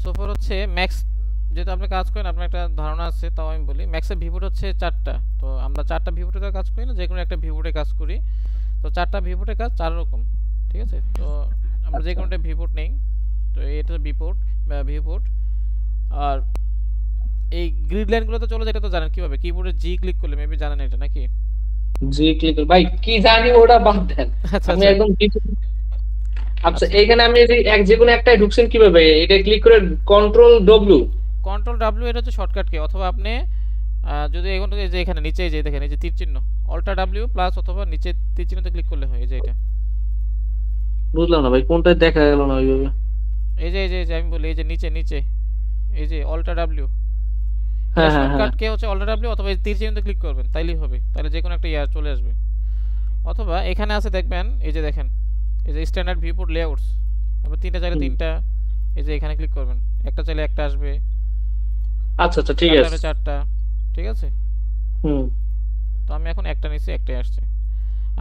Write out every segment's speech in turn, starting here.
সোফার হচ্ছে ম্যাক্স, যেহেতু আপনি কাজ করেন আপনার একটা ধারণা আছে, তাও আমি বলি ম্যাক্সের ভিভোট হচ্ছে 4টা। তো আমরা 4টা ভিভোটে কাজ করি না, যে কোনো একটা ভিভোটে কাজ করি। তো 4টা ভিভোটে কাজ 4 রকম, ঠিক আছে? তো আমরা যে আচ্ছা কোনোটা ভিভোট নেই। তো এটা বিপোর্ট বা ভিভোট। আর এই গ্রিড লাইনগুলো তো চলে, যেটা তো জানেন কিভাবে কিবোর্ডে জি ক্লিক করলে, মেবি জানেন এটা নাকি? জি ক্লিক ভাই কি জানি ওটা বাদ দেন। আচ্ছা আপনি আচ্ছা একদম আচ্ছা আচ্ছা। এইখানে আপনি যে যে কোনো একটাই ঢুকছেন কিভাবে, এটা ক্লিক করে কন্ট্রোল ডব্লিউ? কন্ট্রোল ডাব্লিউ এটা হচ্ছে শর্টকাট কি, অথবা আপনি যদি এখন থেকে যে এখানে নিচে যে দেখেন এই যে তীর চিহ্ন, অল্টা ডাব্লিউ প্লাস অথবা নিচে তীর চিহ্নতে ক্লিক করলে হয়, এই যে এটা। বুঝলাম না ভাই, কোনটা দেখা গেল না ওইভাবে। এই যে আমি বলি এই যে নিচে নিচে, এই যে অল্টা ডাব্লিউ, এটা হ্যাঁ হ্যাঁ হ্যাঁ। শর্টকাট কে হচ্ছে অল্টা ডাব্লিউ, অথবা এই তীর চিহ্নতে ক্লিক করবেন তাইলেই হবে, তাহলে যে কোনো একটা ইয়ার চলে আসবে। অথবা এখানে আছে দেখবেন, এই যে দেখেন এই যে স্ট্যান্ডার্ড ভিউপোর্ট লেআউটস, আপনি তিনটা চাইলে হুম। তিনটা, এই যে এখানে ক্লিক করবেন, একটা চাইলে একটা আসবে, আচ্ছা আচ্ছা ঠিক চারটা আছে। হলে চারটা, ঠিক আছে? হুম। তো আমি এখন একটা নিচ্ছি, একটাই আসছে।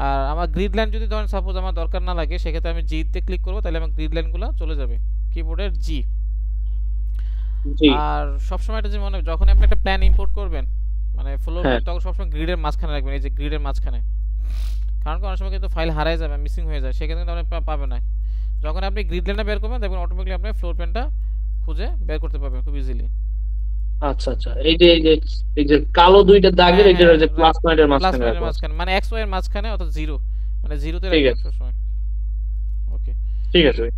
আর আমার গ্রিড লাইন যদি ধরেন সাপোজ আমার দরকার না লাগে, সেক্ষেত্রে আমি জিতে ক্লিক করবো, তাহলে আমার গ্রিড লাইনগুলো চলে যাবে কিবোর্ডের জি। জি। আর সবসময় এটা যে মনে, যখন আপনি একটা প্ল্যান ইম্পোর্ট করবেন, মানে ফ্লোর হ্যাঁ। প্ল্যান, তখন সবসময় গ্রিডের মাঝখানে রাখবেন, এই যে গ্রিডের মাঝখানে। কারণ কি অনেক সময় কিন্তু ফাইল হারায় যাবে, মিসিং হয়ে যায়, সেক্ষেত্রে কিন্তু আপনি পাবেন না। যখন আপনি গ্রিড লাইনটা বের করবেন, দেখবেন অটোমেটিকলি আপনি ফ্লোর প্ল্যানটা খুঁজে বের করতে পারবেন খুব ইজিলি। আচ্ছা আচ্ছা, এই যে কালো দুইটা দাগের হ্যাঁ এই যে হ্যাঁ, প্লাস রাইট। পয়েন্টের প্লাস মাঝখানে পয়েন্টের রাখবো। আচ্ছা, মাঝখানে, মানে এক্স ওয়াই এর মাঝখানে, অর্থাৎ জিরো, মানে জিরোতে ঠিক রাখবেন আছে। সবসময়। ওকে। ঠিক আছে ভাই,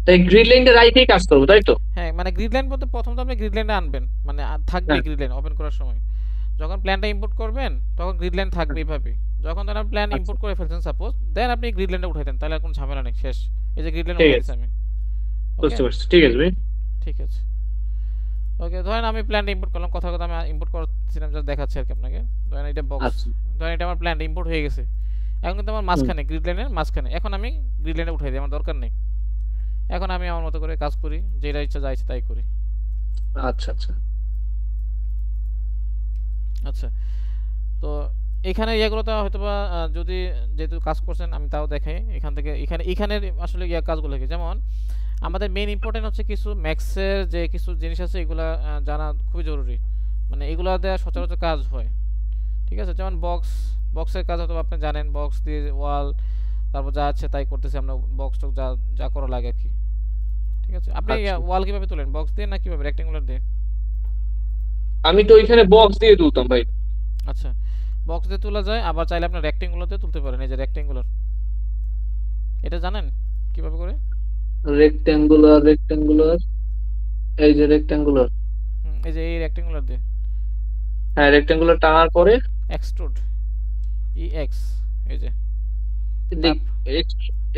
তাই গ্রিড লাইনটা রাইটেই কাজ করবো তাই তো? হ্যাঁ, মানে গ্রিড লাইন বলতে প্রথমত আপনি গ্রিড লাইনটা আনবেন, মানে থাকবে হ্যাঁ গ্রিড লাইন ওপেন করার সময়। যখন প্ল্যানটা ইম্পোর্ট করবেন, তখন গ্রিড লাইন থাকবে হ্যাঁ। এইভাবে। যখন ধরেন প্ল্যান আচ্ছা ইম্পোর্ট করে ফেলছেন সাপোজ, দেন আপনি গ্রিড লাইনটা উঠাই দেন, তাহলে আর কোনো ঝামেলা নেই, শেষ। এই যে গ্রিড লাইন ঠিক উঠাই আছে, দিচ্ছি আমি। ওকে, বুঝতে পারছি, ঠিক আছে ভাই। ঠিক আছে। ওকে, ধরেন আমি প্ল্যানটা ইম্পোর্ট করলাম, কথা কথা আমি ইম্পোর্ট করছিলাম, জাস্ট দেখাচ্ছি আর কি আপনাকে। ধরেন এটা বক্স, আচ্ছা। ধরেন এটা আমার প্ল্যানটা ইম্পোর্ট হয়ে গেছে। এখন কিন্তু আমার হুম। মাঝখানে, গ্রিড লাইনের মাঝখানে, এখন আমি গ্রিড লাইনে উঠাই দিই, আমার দরকার নেই। এখন আমি আমার মতো করে কাজ করি, যেটা ইচ্ছা যা ইচ্ছা তাই করি। আচ্ছা আচ্ছা। আচ্ছা, তো এখানে ইয়েগুলোতে হয়তো বা যদি, যেহেতু কাজ করছেন আমি তাও দেখাই এখান থেকে। এখানে এখানে আসলে ইয়ে কাজগুলো কি, যেমন আমাদের মেইন ইম্পর্টেন্ট হচ্ছে কিছু ম্যাক্সের যে কিছু জিনিস আছে, এগুলা জানা খুবই জরুরি। মানে এগুলা দেওয়া সচরাচর কাজ হয়, ঠিক আছে? যেমন বক্সের কাজ হয়তো আপনি জানেন, বক্স দিয়ে ওয়াল, তারপর যা আছে তাই করতেছি আমরা, বক্স টক যা যা করা লাগে আর কি, ঠিক আছে? আপনি আচ্ছা, ওয়াল কিভাবে তোলেন, বক্স দিয়ে না কিভাবে, রেক্টেঙ্গুলার দিয়ে? আমি তো ওইখানে বক্স দিয়ে তুলতাম ভাই। আচ্ছা, বক্স দিয়ে তোলা যায়, আবার চাইলে আপনি রেক্টেঙ্গুলার দিয়ে তুলতে পারেন, এই যে রেক্টেঙ্গুলার, এটা জানেন কিভাবে করে? রেক্টেঙ্গুলার রেক্টেঙ্গুলার, এই যে রেক্টেঙ্গুলার। এই যে এই রেক্টেঙ্গুলার দিয়ে হ্যাঁ রেক্টেঙ্গুলার টানার পরে এক্সট্রুড, এক্স, এই যে তার,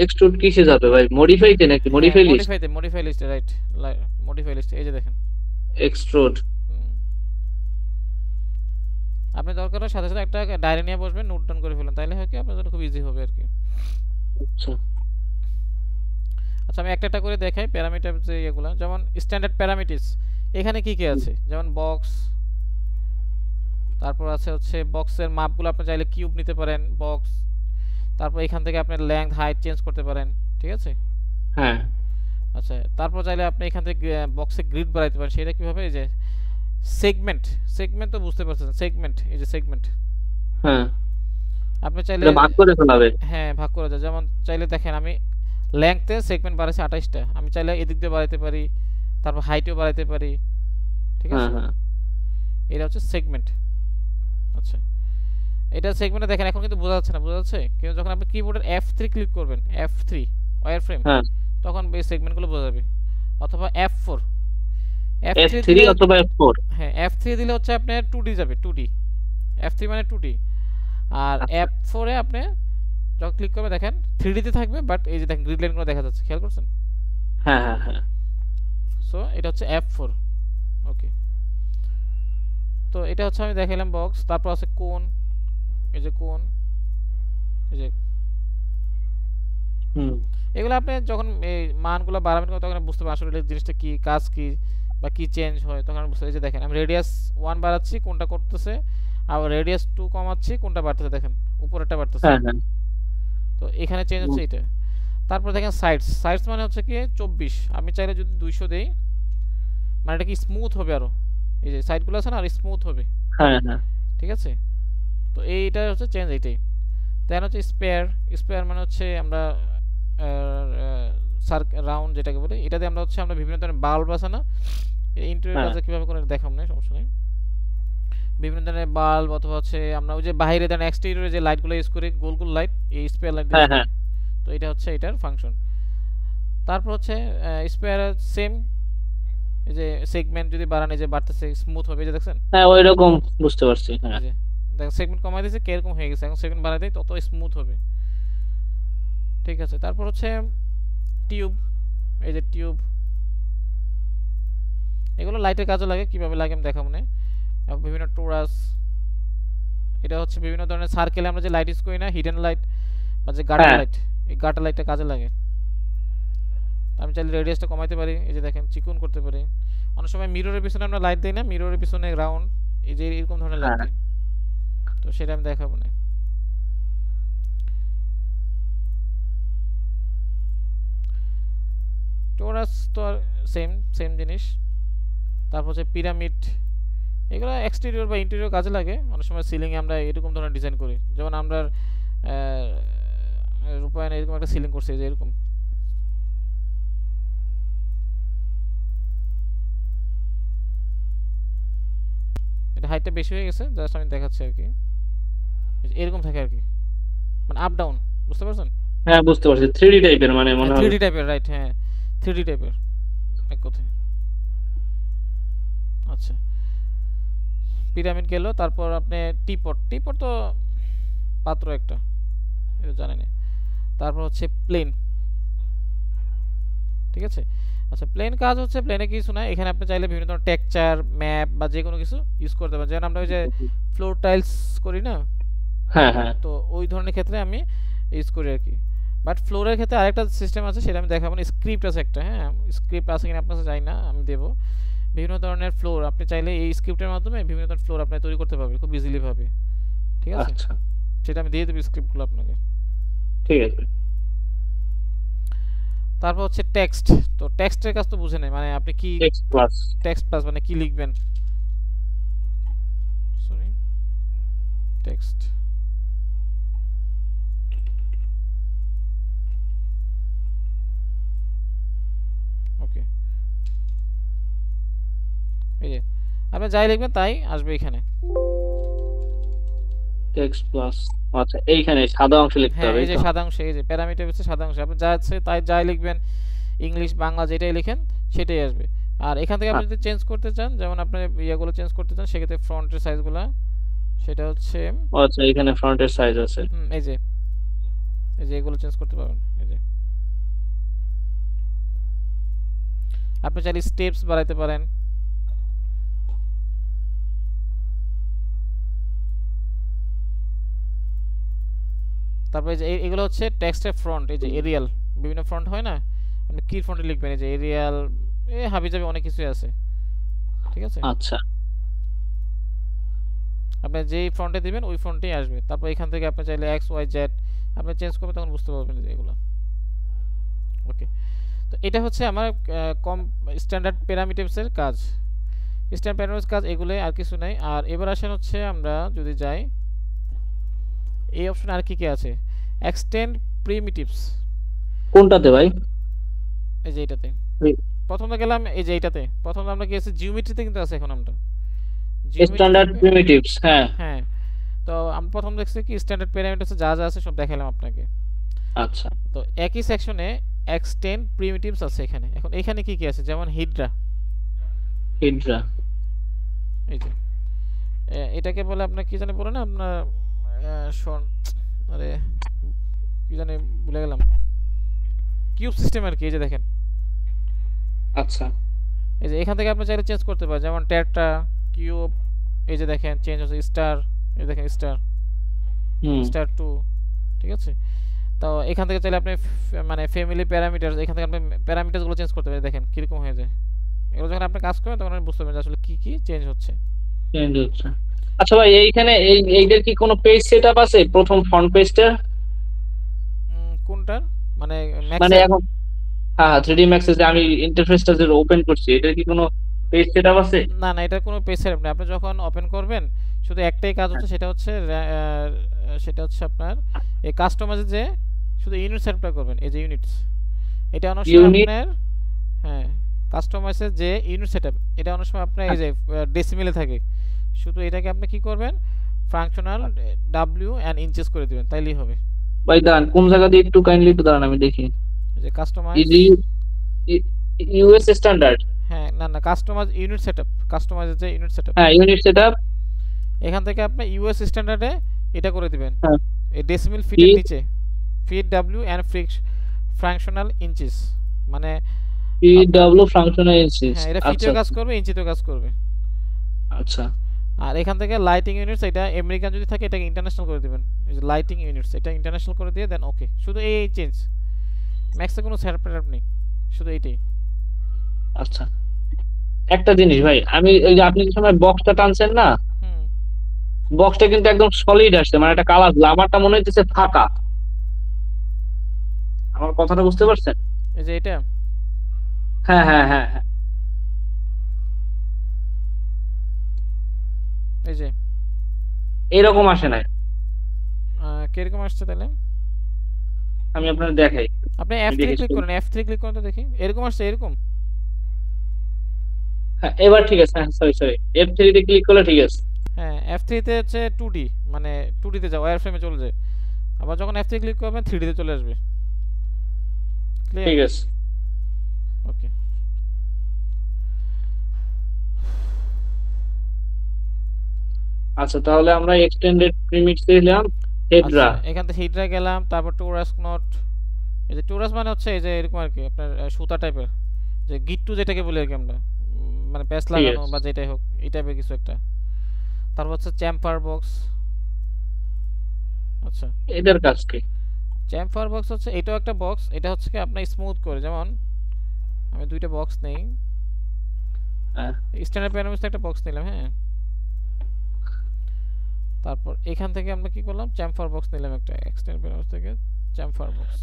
এক্সট্রুড কিসে যাবে ভাই, মডিফাইতে নাকি হ্যাঁ মডিফাই লিস্ট? মডিফাইতে, মডিফাই লিস্টে, রাইট। মডিফাই লিস্টে, এই যে দেখেন। এক্সট্রুড। হুম, আপনি দরকার হয় সাথে সাথে একটা ডায়েরি নিয়ে বসবেন, নোট ডাউন করে ফেলেন, তাইলে হয় কি আপনার জন্য খুব ইজি হবে আর কি। আচ্ছা। আচ্ছা, আমি একটা একটা করে দেখাই প্যারামিটার যে এগুলো, যেমন স্ট্যান্ডার্ড প্যারামিটারস এখানে কি কি হুম। আছে, যেমন বক্স, তারপর আছে হচ্ছে বক্সের মাপগুলো আপনি চাইলে কিউব নিতে পারেন বক্স, তারপর এখান থেকে আপনি লেংথ হাইট চেঞ্জ করতে পারেন, ঠিক আছে? হ্যাঁ আচ্ছা, তারপর চাইলে আপনি এখান থেকে বক্সে গ্রিড বাড়াইতে পারেন, সেটা কিভাবে, এই যে সেগমেন্ট, সেগমেন্ট তো বুঝতে পারছেন, সেগমেন্ট, এই যে সেগমেন্ট হ্যাঁ, আপনি চাইলে, এটা ভাগ করে ফেলাবে। হ্যাঁ ভাগ করা যায়। যেমন চাইলে দেখেন আমি লেংথে সেগমেন্ট বাড়াইছি 28টা, আমি চাইলে এদিক দিয়ে বাড়াইতে পারি, তারপর হাইটও বাড়াইতে পারি, ঠিক হ্যাঁ আছে? হ্যাঁ। এটা হচ্ছে সেগমেন্ট। আচ্ছা, এটা সেগমেন্টে দেখেন এখন কিন্তু বোঝা যাচ্ছে না, বোঝা যাচ্ছে? কিন্তু যখন আপনি কিবোর্ডের F3 ক্লিক করবেন, F3 ওয়্যার ফ্রেম, হ্যাঁ, তখন এই সেগমেন্টগুলো বোঝা যাবে। অথবা F4, এফ F3 থ্রি দিলে, অথবা F4। হ্যাঁ F3 দিলে হচ্ছে আপনার 2D যাবে, 2D। F3 মানে 2D। আর আচ্ছা। F4 এ আপনি যখন ক্লিক করবে দেখেন 3D তে থাকবে, বাট এই যে দেখেন গ্রিড লাইনগুলো দেখা যাচ্ছে, খেয়াল করছেন? হ্যাঁ হ্যাঁ হ্যাঁ। সো এটা হচ্ছে F4। ওকে, তো এটা হচ্ছে আমি দেখাইলাম বক্স, তারপর আছে কোণ, এই যে কোণ, এই যে হুম। এগুলো আপনি যখন এই মানগুলো বাড়াবেন তখন আপনি বুঝতে পারবেন আসলে এই জিনিসটা কি, কাজ কি বা কি চেঞ্জ হয়, তখন আপনি বুঝতে, এই যে দেখেন আমি রেডিয়াস 1 বাড়াচ্ছি, কোনটা করতেছে, আর রেডিয়াস 2 কমাচ্ছি, কোনটা বাড়তেছে দেখেন, উপরেরটা বাড়তেছে। হ্যাঁ হ্যাঁ। তো এখানে চেঞ্জ হচ্ছে হুম। এটা। তারপর দেখেন সাইডস, সাইডস মানে হচ্ছে কি 24, আমি চাইলে যদি 200 দেই, মানে এটা কি স্মুথ হবে আরো, এই যে সাইডগুলো আছে না আর স্মুথ হবে, হ্যাঁ হ্যাঁ ঠিক আছে। তো এইটা হচ্ছে চেঞ্জ, এইটাই। দেন হচ্ছে স্পেয়ার। স্পেয়ার মানে হচ্ছে আমরা রাউন্ড যেটাকে বলি, এটাতে আমরা হচ্ছে আমরা বিভিন্ন ধরনের বাল্ব আছে না, ইন্টেরিয়র হ্যাঁ কাজে কীভাবে করে দেখাম না, সমস্যা নেই। বিভিন্ন ধরনের বাল্ব অথবা হচ্ছে আমরা ওই যে বাইরে দেন এক্সটেরিয়রে যে লাইটগুলো ইউজ করি, গোল গোল লাইট, এই স্পেয়ার লাইট ইউজ হ্যাঁ হ্যাঁ করি। তো এটা হচ্ছে এটার ফাংশন। তারপর হচ্ছে স্পেয়ার সেম, এই যে সেগমেন্ট যদি বাড়ান এই যে বাড়তেছে, স্মুথ হবে, এই যে দেখছেন, হ্যাঁ ওই রকম, বুঝতে পারছি, এই হ্যাঁ। যে দেখেন সেগমেন্ট কমাই দিয়েছে কিরকম হয়ে গেছে, এখন সেগমেন্ট বাড়াই দেয় তত স্মুথ হবে, ঠিক আছে। তারপর হচ্ছে টিউব, এই যে টিউব, এগুলো লাইটের কাজে লাগে, কিভাবে লাগে আমি দেখাবো না। বিভিন্ন টোরাস, এটা হচ্ছে বিভিন্ন ধরনের সার্কেলে আমরা যে লাইট ইউজ করি না, হিডেন লাইট বা যে গাটার হ্যাঁ লাইট, এই গাটার লাইটটা কাজে লাগে। আমি চাইলে রেডিয়াসটা কমাইতে পারি, এই যে দেখেন চিকন করতে পারি। অনেক সময় মিররের পিছনে আমরা লাইট দিই না, মিররের পিছনে রাউন্ড, এই যে এরকম ধরনের লাইট হ্যাঁ দিই, তো সেটা আমি দেখাবো না। টোরাস তো সেম সেম জিনিস। তারপর হচ্ছে পিরামিড, এগুলো এক্সটেরিয়র বা ইন্টেরিয়র কাজে লাগে। অনেক সময় সিলিংয়ে আমরা এরকম ধরনের ডিজাইন করি, যেমন আমরা রূপায়ণ এরকম একটা সিলিং করছি, যে এরকম। এটা হাইটটা বেশি হয়ে গেছে, জাস্ট আমি দেখাচ্ছি আর কি, এরকম থাকে আর কি, মানে আপ ডাউন, বুঝতে পারছেন? হ্যাঁ বুঝতে পারছি, 3D টাইপের মানে হ্যাঁ মনে থ্রি হবে। ডি টাইপের, রাইট, হ্যাঁ থ্রি ডি টাইপের, এক কথায়। আচ্ছা, পিরামিড গেল। তারপর আপনি টিপট, টিপট তো পাত্র একটা, এটা জানেন। তারপর হচ্ছে প্লেন, ঠিক আছে। আচ্ছা, প্লেন কাজ হচ্ছে, প্লেনে কিছু না, এখানে আপনি চাইলে বিভিন্ন ধরনের টেক্সচার, ম্যাপ বা যে কোনো কিছু ইউজ করতে পারেন, যেমন আমরা ওই যে ফ্লোর টাইলস করি না, হ্যাঁ হ্যাঁ তো ওই ধরনের ক্ষেত্রে আমি ইউজ করি আর কি। বাট ফ্লোরের ক্ষেত্রে আরেকটা সিস্টেম আছে, সেটা আমি দেখাবো না, স্ক্রিপ্ট আছে একটা, হ্যাঁ স্ক্রিপ্ট আছে কিনা আপনার কাছে জানি না, আমি দেবো। বিভিন্ন ধরনের ফ্লোর আপনি চাইলে এই স্ক্রিপ্টের মাধ্যমে বিভিন্ন ধরনের ফ্লোর আপনি তৈরি করতে পারবেন খুব ইজিলি ভাবে, ঠিক আছে। আচ্ছা সেটা আমি দিয়ে দেবো স্ক্রিপ্টগুলো আপনাকে। ঠিক আছে। তারপর হচ্ছে টেক্সট। তো টেক্সটের কাজ তো বুঝে নেই, মানে আপনি কি টেক্সট প্লাস। টেক্সট প্লাস মানে কি লিখবেন, সরি, টেক্সট, ওকে, এই যে আপনি যাই লিখবেন তাই আসবে এখানে। টেক্সট প্লাস, আচ্ছা এইখানে সাদা অংশ লিখতে হ্যাঁ হবে এই এই যে তো। সাদা অংশে, এই যে প্যারামিটার হচ্ছে সাদা অংশে, আপনি যা আছে তাই যাই লিখবেন, ইংলিশ বাংলা যেটাই লিখেন সেটাই আসবে। আর এখান থেকে আপনি যদি চেঞ্জ করতে চান, যেমন আপনি ইয়েগুলো চেঞ্জ করতে চান, সেক্ষেত্রে ফ্রন্টের সাইজগুলো, সেটা হচ্ছে আচ্ছা এখানে ফ্রন্টের সাইজ আছে। এই যে, এই যে এগুলো চেঞ্জ করতে পারবেন, এই যে আপনি চাইলে স্টেপস বাড়াইতে পারেন। তারপরে এই যে এগুলো হচ্ছে টেক্সটের ফ্রন্ট, এই যে এরিয়াল, বিভিন্ন ফ্রন্ট হয় না, আপনি কি ফ্রন্টে লিখবেন, এই যে এরিয়াল, এ হাবিজাবি অনেক কিছুই আছে, ঠিক আছে। আচ্ছা আপনি যেই ফ্রন্টে দিবেন ওই ফ্রন্টেই আসবে। তারপর এখান থেকে আপনি চাইলে এক্স ওয়াই জেড আপনি চেঞ্জ করবেন, তখন বুঝতে পারবেন যে এগুলো, ওকে। তো এটা হচ্ছে আমার কম স্ট্যান্ডার্ড প্যারামিটারসের কাজ, স্ট্যান্ডার্ড প্যারামিটারস কাজ এগুলোই, আর কিছু নাই। আর এবার আসেন হচ্ছে আমরা যদি যাই এই অপশন, আর কি কি আছে, এক্সটেন্ড প্রিমিটিভস, কোনটাতে ভাই? এই যে এইটাতে প্রথমে গেলাম, এই যে এইটাতে প্রথমে আমরা গিয়েছি জিওমেট্রিতে, কিন্তু আছে এখন আমরা জিওমেট্রি স্ট্যান্ডার্ড থেকে, প্রিমিটিভস, হ্যাঁ। হ্যাঁ। তো আমি প্রথম দেখছি কি স্ট্যান্ডার্ড প্যারামিটারস যা যা আছে সব দেখালাম আপনাকে। আচ্ছা তো একই সেকশনে এক্সটেন্ড প্রিমিটিভস আছে এখানে। এখন এখানে কি কি আছে, যেমন হিড্রা, হিড্রা। এই যে এটাকে বলে আপনার কি জানি বলে না আপনার, শোন, আরে কি জানি ভুলে গেলাম, কিউব সিস্টেম আর কি, এই যে দেখেন, আচ্ছা এই যে এখান থেকে আপনি চাইলে চেঞ্জ করতে পারেন, যেমন টেট্রা, কিউব, এই যে দেখেন চেঞ্জ হচ্ছে, স্টার, এই দেখেন স্টার, হুম। স্টার টু, ঠিক আছে। তো এখান থেকে চাইলে আপনি মানে ফ্যামিলি প্যারামিটার, এখান থেকে আপনি প্যারামিটারগুলো চেঞ্জ করতে পারেন, দেখেন কীরকম হয়ে যায়। এগুলো যখন আপনি কাজ করবেন তখন আপনি বুঝতে পারবেন যে আসলে কী কী চেঞ্জ হচ্ছে। চেঞ্জ হচ্ছে। আচ্ছা ভাই এইখানে এইটার কি কোনো পেজ সেটআপ আছে, প্রথম ফ্রন্ট পেজটা? কোনটার, মানে মানে ম্যাক্সের? এখন হ্যাঁ 3D Max এ যে আমি ইন্টারফেসটা যে ওপেন করছি, এটার কি কোনো পেজ সেটআপ আছে? না না, এটা কোনো পেজ সেটআপ না। আপনি যখন ওপেন করবেন শুধু একটাই কাজ হ্যাঁ, হচ্ছে, সেটা হচ্ছে আপনার এই কাস্টমাইজে যে শুধু ইউনিট সেটআপটা করবেন, এই যে ইউনিটস, এটা অনেক সময় ইউনিট। আপনার, হ্যাঁ, কাস্টমাইজের যে ইউনিট সেটআপ, এটা অনেক সময় আপনার এই যে ডেসিমেলে থাকে, শুধু এটাকে আপনি কি করবেন, ফাংশনাল ডাব্লিউ এন্ড ইঞ্চেস করে দিবেন, তাইলেই হবে। ভাই দাঁড়ান, কোন জায়গা দিয়ে একটু কাইন্ডলি একটু দাঁড়ান আমি দেখি। এই যে কাস্টমাইজ, ইজি ইউএস স্ট্যান্ডার্ড। হ্যাঁ, না না, কাস্টমাইজ ইউনিট সেটআপ, কাস্টমাইজের যে ইউনিট সেটআপ, হ্যাঁ, ইউনিট সেটআপ। এখান থেকে আপনি ইউএস স্ট্যান্ডার্ডে এটা করে দিবেন, হ্যাঁ, এই ডেসিমেল কি? ফিটের নিচে, feet W and fractional inches, মানে আপনার, পিডব্লিউ ফাংশনাল ইনস্টেন্স। হ্যাঁ, এটা আচ্ছা, ফিটেও কাজ আচ্ছা, করবে, ইঞ্চিতেও কাজ করবে। আচ্ছা, আর এখান থেকে লাইটিং ইউনিটস, এটা আমেরিকান যদি থাকে এটাকে ইন্টারন্যাশনাল করে দিবেন, এই যে লাইটিং ইউনিটস এটা ইন্টারন্যাশনাল করে দিয়ে দেন ওকে, শুধু এই চেঞ্জ, ম্যাক্সে কোনো সেটআপ নেই, শুধু এইটাই। আচ্ছা। একটা জিনিস ভাই, আমি ওই যে আপনি যে সময় বক্সটা টানছেন না, হুম। বক্সটা কিন্তু একদম সলিড আসছে, মানে একটা কালার, আমারটা মনে হইতেছে ফাঁকা। আমার কথাটা বুঝতে পারছেন? এই যে এটা, হ্যাঁ, হ্যাঁ, হ্যাঁ, হ্যাঁ। এই যে এরকম আসে নাই। কিরকম আসছে তাহলে, আমি আপনার দেখাই। আপনি আমি F3 ক্লিক দেখেছি। করেন, F3 ক্লিক করেন তো দেখি, এরকম আসছে এরকম। হ্যাঁ, এবার ঠিক আছে। হ্যাঁ, সরি, সরি, F3 তে ক্লিক করলে ঠিক আছে। হ্যাঁ, F3 তে হচ্ছে 2D, মানে 2D তে যাও, ওয়্যার ফ্রেমে চলে যায়। আবার যখন F3 ক্লিক করবেন 3D তে চলে আসবে। ক্লিয়ার? ঠিক আছে। ওকে। আচ্ছা, তাহলে আমরা এক্সটেন্ডেড প্রিমিক্স দিলাম। হেডরা। আচ্ছা, এখান থেকে হিডরা গেলাম, তারপর টোরাস নোট, এই যে টোরাস মানে হচ্ছে এই যে এরকম আর কি, আপনার সুতা টাইপের, যে গিট্টু যেটাকে বলি আর কি আমরা, মানে প্যাচ ঠিক লাগানো আছে। বা যেটাই হোক, এই টাইপের কিছু একটা। তারপর হচ্ছে চ্যাম্পার বক্স। আচ্ছা, এদের কাজ কি? চ্যাম্পার বক্স হচ্ছে এটাও একটা বক্স, এটা হচ্ছে কি আপনার স্মুথ করে, যেমন আমি দুইটা বক্স নেই, হ্যাঁ। স্ট্যান্ডার্ড প্যারামিটার একটা বক্স নিলাম, হ্যাঁ, তারপর এখান থেকে আমরা কি করলাম, চ্যাম্পার বক্স নিলাম একটা, এক্সট্যান্ডার্ড প্যারামিটার থেকে চ্যাম্পার বক্স।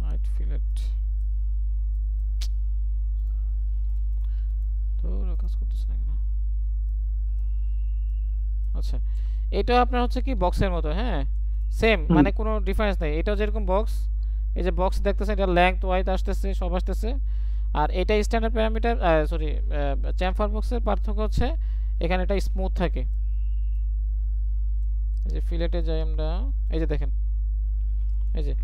হাইট ফিলেট, তো কাজ করতেছে না কেন। আচ্ছা, এটাও আপনার হচ্ছে কি বক্সের মতো, হ্যাঁ, সেম, হুম। মানে কোনো ডিফারেন্স নেই, এটাও যেরকম বক্স, এই যে বক্স দেখতেছেন, এটা লেংথ ওয়াইড আসতেছে, সব আসতেছে। আর এটা স্ট্যান্ডার্ড প্যারামিটার, সরি, চ্যাম্পার বক্সের পার্থক্য হচ্ছে এখানে এটা স্মুথ থাকে। এই যে ফিলেটে যাই আমরা, এই যে দেখেন, এই যে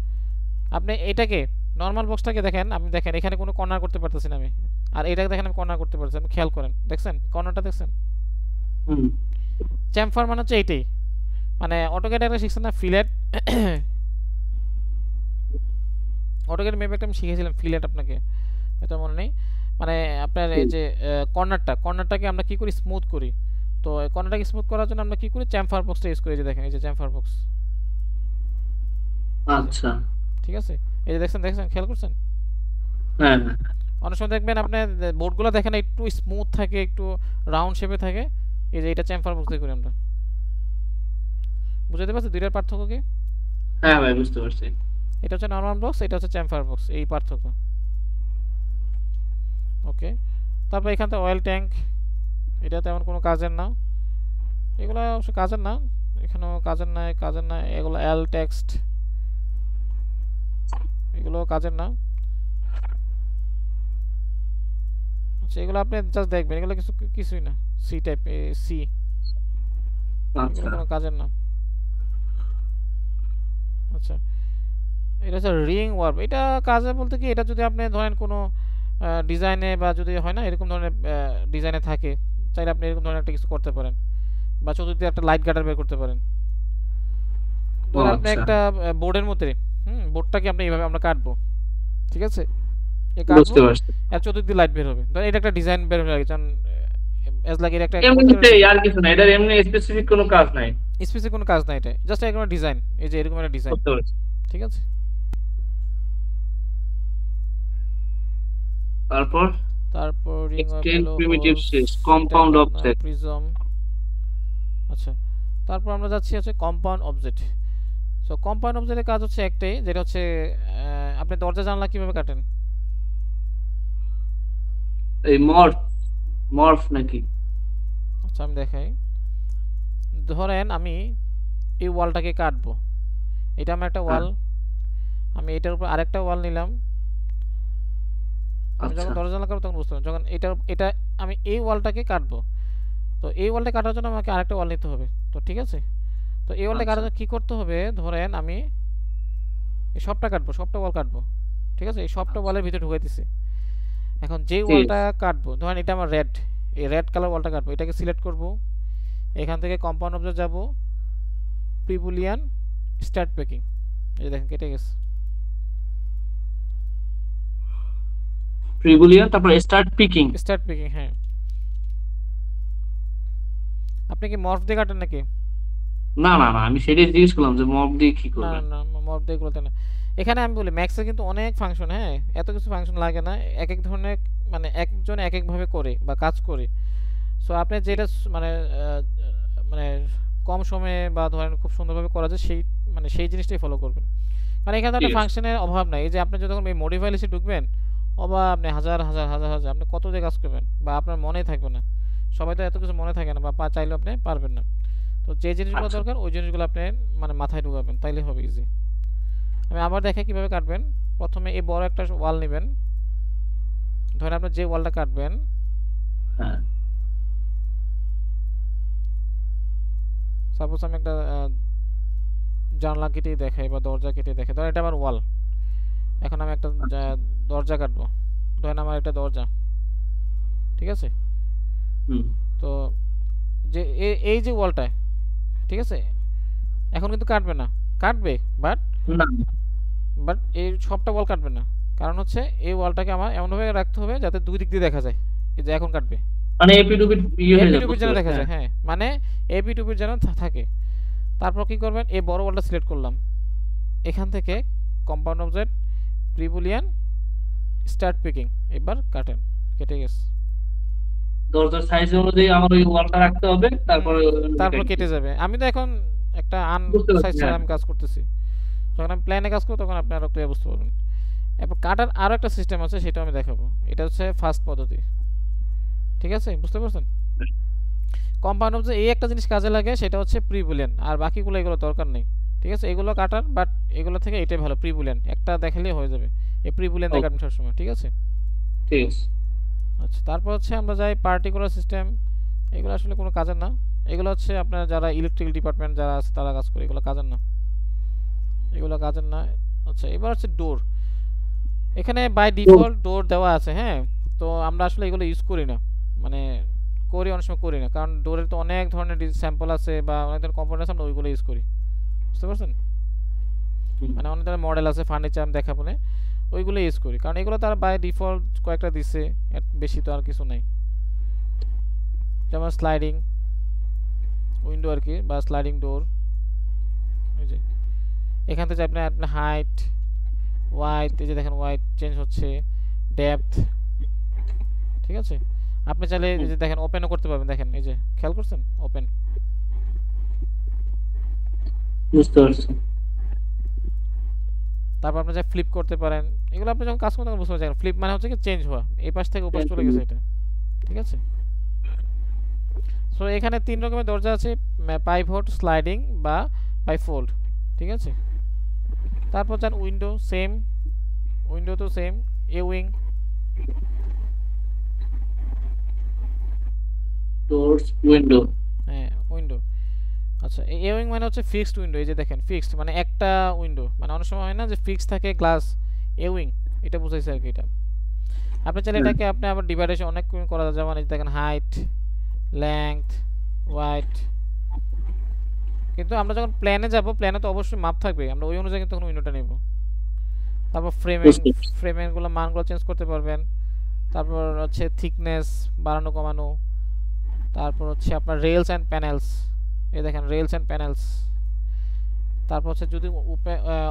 আপনি এটাকে নর্মাল বক্সটাকে দেখেন, আপনি দেখেন এখানে কোনো কর্নার করতে পারতেছেন আমি, আর এটাকে দেখেন আমি কর্নার করতে পারছি, আপনি খেয়াল করেন, দেখছেন কর্নারটা দেখছেন। হুম। চ্যাম্পার মানে হচ্ছে এইটাই, মানে অটোক্যাড একটা শিখছেন না, ফিলেট, অটোক্যাড মেবি একটা আমি শিখেছিলাম ফিলেট, আপনাকে হয়তো মনে নেই। মানে আপনার এই যে কর্নারটাকে আমরা কি করি, স্মুথ করি। তো কর্নারটাকে স্মুথ করার জন্য আমরা কি করি, চ্যাম্পার বক্সটা ইউজ করি, এই যে দেখেন, এই যে চ্যাম্পার বক্স, এই যে, আচ্ছা। ঠিক আছে, এই যে দেখছেন, দেখছেন খেয়াল করছেন। হ্যাঁ, হ্যাঁ। অনেক সময় দেখবেন আপনার বোর্ডগুলো দেখেন একটু স্মুথ থাকে, একটু রাউন্ড শেপে থাকে, এই যে এটা চ্যাম্পার বক্স দিয়ে করি আমরা। বুঝতে পারছি দুইটার পার্থক্য কি? হ্যাঁ ভাই, বুঝতে পারছি। এটা হচ্ছে নর্মাল বক্স, এটা হচ্ছে চ্যাম্পার বক্স, এই পার্থক্য। ওকে, তারপর এখান থেকে অয়েল ট্যাঙ্ক, এটা তেমন কোনো কাজের না, এগুলো অবশ্য কাজের না, এখানেও কাজের না, এগুলো এল টেক্সট, এগুলো কাজের না। আচ্ছা, এগুলো আপনি জাস্ট দেখবেন, এগুলো কিছুই না, সি টাইপ, সি, এগুলো আচ্ছা। কোনো কাজের না। আচ্ছা, এটা হচ্ছে রিং ওয়ার্প, এটা কাজে বলতে কি, এটা যদি আপনি ধরেন কোনো ডিজাইনে বা যদি হয় না এরকম ধরনের ডিজাইনে থাকে, চাইলে আপনি এরকম ধরনের একটা কিছু করতে পারেন, বা চতুর্দিকে একটা লাইট গার্ডার বের করতে পারেন। ও ধরেন আপনি আচ্ছা, একটা বোর্ডের মধ্যে, বোর্ডটাকে আপনি এইভাবে আমরা কাটবো, ঠিক আছে, এ কাটবো, বুঝতে পারছি। আর চতুর্দিকে লাইট বের হবে, ধরেন এটা একটা ডিজাইন বের হয়ে গেছে, এজ লাগে এটা একটা করতে পারেন এমনিতেই ডিজাইন। আর কিছু না, এটার এমনি স্পেসিফিক কোনো কাজ নাই। স্পেসিফিক কোনো কাজ নাই, এটা জাস্ট এরকম ডিজাইন, এই যে এরকম একটা ডিজাইন, বুঝতে পেরেছি। ঠিক আছে। তারপর তারপর রিং ওয়েব এক্সটেন্ড গেল, প্রিমিটিভ হোলস, শেষ, এটা কম্পাউন্ড আপনার অবজেক্ট। প্রিজম। আচ্ছা, তারপর আমরা যাচ্ছি হচ্ছে কম্পাউন্ড অবজেক্ট। সো কম্পাউন্ড অবজেক্টের কাজ হচ্ছে একটাই, যেটা হচ্ছে আপনি দরজা জানলা কিভাবে কাটেন? এই মর্ফ, মর্ফ নাকি? আচ্ছা আমি দেখাই। ধরেন আমি এই ওয়ালটাকে কাটবো, এটা আমার একটা হ্যাঁ, ওয়াল, আমি এটার উপর আরেকটা ওয়াল নিলাম। আমি যখন আচ্ছা দরজা জানলা কাটবো তখন বুঝতে পারবেন, যখন এটা আমি এই ওয়ালটাকে কাটবো, তো এই ওয়ালটা কাটার জন্য আমাকে আরেকটা ওয়াল নিতে হবে। তো ঠিক আছে, তো এই ওয়ালটা কাটার আচ্ছা জন্য কী করতে হবে, ধরেন আমি এই সবটা কাটবো, সবটা ওয়াল কাটবো, ঠিক আছে, এই সবটা আচ্ছা, ওয়ালের ভিতরে ঢুকাই দিছি। এখন যেই ঠিক ওয়ালটা আছে। কাটবো, ধরেন এটা আমার রেড, এই রেড কালার ওয়ালটা কাটবো, এটাকে সিলেক্ট করব, এখান থেকে কম্পাউন্ড অবজেক্ট যাব, প্রিবুলিয়ান স্টার্ট প্যাকিং, এই যে দেখেন কেটে গেছে। প্রিবুলিয়ান, তারপর স্টার্ট পিকিং। স্টার্ট প্যাকিং, হ্যাঁ। আপনি কি মর্ফ দিয়ে কাটেন নাকি? না না না, আমি সেটাই জিজ্ঞেস করলাম যে মর্ফ দিয়ে কি না করবেন। না না, মর্ফ দিয়ে এগুলোতে না। এখানে আমি বলি ম্যাক্সে কিন্তু অনেক ফাংশন, হ্যাঁ, এত কিছু ফাংশন লাগে না, এক এক ধরনের, মানে একজন এক একভাবে করে বা কাজ করে। সো আপনি যেটা মানে মানে কম সময়ে বা ধরেন খুব সুন্দরভাবে করা যায়, সেই মানে সেই জিনিসটাই ফলো করবেন। কারণ এখানে তো ঠিক একটা আছে। ফাংশনের অভাব নাই, এই যে আপনি যখন এই মডিফাই লিস্টে ঢুকবেন, অবা আপনি হাজার হাজার হাজার হাজার আপনি কত দিয়ে কাজ করবেন, বা আপনার মনেই থাকবে না। সবাই তো এত কিছু মনে থাকে না, বা চাইলেও আপনি পারবেন না। তো যে জিনিসগুলো আচ্ছা, দরকার ওই জিনিসগুলো আপনি মানে মাথায় ঢুকাবেন, তাইলে হবে ইজি। আমি আবার দেখে কিভাবে কাটবেন। প্রথমে এই বড় একটা ওয়াল নেবেন, ধরেন আপনি যে ওয়ালটা কাটবেন, হ্যাঁ, সাপোজ আমি একটা জানলা কেটে দেখাই বা দরজা কেটে দেখাই, ধরেন এটা আমার ওয়াল। এখন আমি একটা আচ্ছা, দরজা কাটবো, ধরেন আমার একটা দরজা, ঠিক আছে। হুম, তো যে এই যে ওয়ালটা, ঠিক আছে, এখন কিন্তু কাটবে না, কাটবে বাট না বাট এই সবটা ওয়াল কাটবে না। কারণ হচ্ছে এই ওয়ালটাকে আমার এমনভাবে রাখতে হবে যাতে দুই দিক দিয়ে দেখা যায়, এই যে এখন কাটবে, মানে এপি টুপি ইয়ে হয়ে এপি যাবে, টুপির বুঝতে যেন পারছি, দেখা হ্যাঁ। যায়, হ্যাঁ, মানে এপি টুপির যেন থাকে। তারপর কি করবেন, এই বড় ওয়ালটা সিলেক্ট করলাম, এখান থেকে কম্পাউন্ড অবজেক্ট, প্রিবুলিয়ান স্টার্ট পিকিং, এবার কাটেন, কেটে গেছে। দরজার সাইজ অনুযায়ী আমার ওই ওয়ালটা রাখতে হবে, হুম, তারপরে ওই অনুযায়ী তারপর কেটে কেটে। যাবে। আমি তো এখন একটা বুঝতে সাইজ পারছি, ছাড়া হ্যাঁ। আমি কাজ করতেছি, যখন আমি প্ল্যানে কাজ করবো তখন আপনি আরো ক্লিয়ার বুঝতে পারবেন। এরপর কাটার আরও একটা সিস্টেম আছে, সেটা আমি দেখাবো। এটা হচ্ছে ফার্স্ট পদ্ধতি, ঠিক আছে, বুঝতে পারছেন। কম্পাউন্ড অবজেক্ট এই একটা জিনিস কাজে লাগে, সেটা হচ্ছে প্রি বুলিয়ান, আর বাকিগুলো এগুলো দরকার নেই, ঠিক আছে, এগুলো কাটার, বাট এগুলো থেকে এটাই ভালো, প্রি বুলিয়ান একটা দেখালেই হয়ে যাবে। এই প্রি বুলিয়ান ওকে, দেখাবেন সবসময়, ঠিক আছে। ঠিক আছে। আচ্ছা, তারপর হচ্ছে আমরা যাই পার্টিকুলার সিস্টেম। এগুলো আসলে কোনো কাজের না, এগুলো হচ্ছে আপনার যারা ইলেকট্রিক্যাল ডিপার্টমেন্ট যারা আছে তারা কাজ করে, এগুলো কাজের না, এগুলো কাজের না। আচ্ছা, এবার হচ্ছে ডোর। এখানে বাই তো ডিফল্ট ডোর দেওয়া আছে, হ্যাঁ। তো আমরা আসলে এগুলো ইউজ করি না, মানে করি অনেক সময়, করি না, কারণ ডোরের তো অনেক ধরনের স্যাম্পল আছে বা অনেক ধরনের কম্পোনেন্ট আছে, আমরা ওইগুলো ইউজ করি, বুঝতে পারছেন। হুম, মানে অনেক ধরনের মডেল আছে, ফার্নিচার আমি দেখাবো না, ওইগুলো ইউজ করি, কারণ এগুলো তারা বাই ডিফল্ট কয়েকটা দিচ্ছে, বেশি তো আর কিছু নাই। যেমন স্লাইডিং উইন্ডো আর কি, বা স্লাইডিং ডোর, এই যে এখান থেকে আপনি আপনার হাইট, ওয়াইড, এই যে দেখেন ওয়াইড চেঞ্জ হচ্ছে, ডেপথ, ঠিক আছে। আপনি চাইলে এই হুম, যে দেখেন ওপেনও করতে পারবেন, দেখেন এই যে খেয়াল করছেন ওপেন। বুঝতে পারছি। তারপর আপনি যা ফ্লিপ করতে পারেন, এগুলো আপনি যখন কাজ করতে তখন বুঝতে পারছেন। ফ্লিপ মানে হচ্ছে কি চেঞ্জ হওয়া, এই পাশ থেকে ও পাশ চলে গেছে এটা, ঠিক আছে। সো এখানে তিন রকমের দরজা আছে, পাইভট, স্লাইডিং বা বাই ফোল্ড, ঠিক আছে। তারপর যান উইন্ডো, সেম, উইন্ডো তো সেম, এ উইং, ডোরস, উইন্ডো। হ্যাঁ উইন্ডো। আচ্ছা, এই এ উইং মানে হচ্ছে ফিক্সড উইন্ডো, এই যে দেখেন ফিক্সড মানে একটা উইন্ডো, মানে অনেক সময় হয় না যে ফিক্স থাকে গ্লাস, এ উইং এটা বুঝাইছে আর কি এটা। আপনি চাইলে হ্যাঁ, এটাকে আপনি আবার ডিভাইডেশন অনেক করা যায়, যেমন এই যে দেখেন হাইট, লেংথ, ওয়াইড। কিন্তু আমরা যখন প্ল্যানে যাব, প্ল্যানে তো অবশ্যই মাপ থাকবে, আমরা ওই অনুযায়ী কিন্তু তখন উইন্ডোটা নেব। তারপর ফ্রেমিং, বুঝতে পারছি। ফ্রেমেরগুলো মানগুলো চেঞ্জ করতে পারবেন। তারপর হচ্ছে থিকনেস বাড়ানো কমানো। তারপর হচ্ছে আপনার রেলস অ্যান্ড প্যানেলস, এই দেখেন রেলস এন্ড প্যানেলস। তারপর হচ্ছে যদি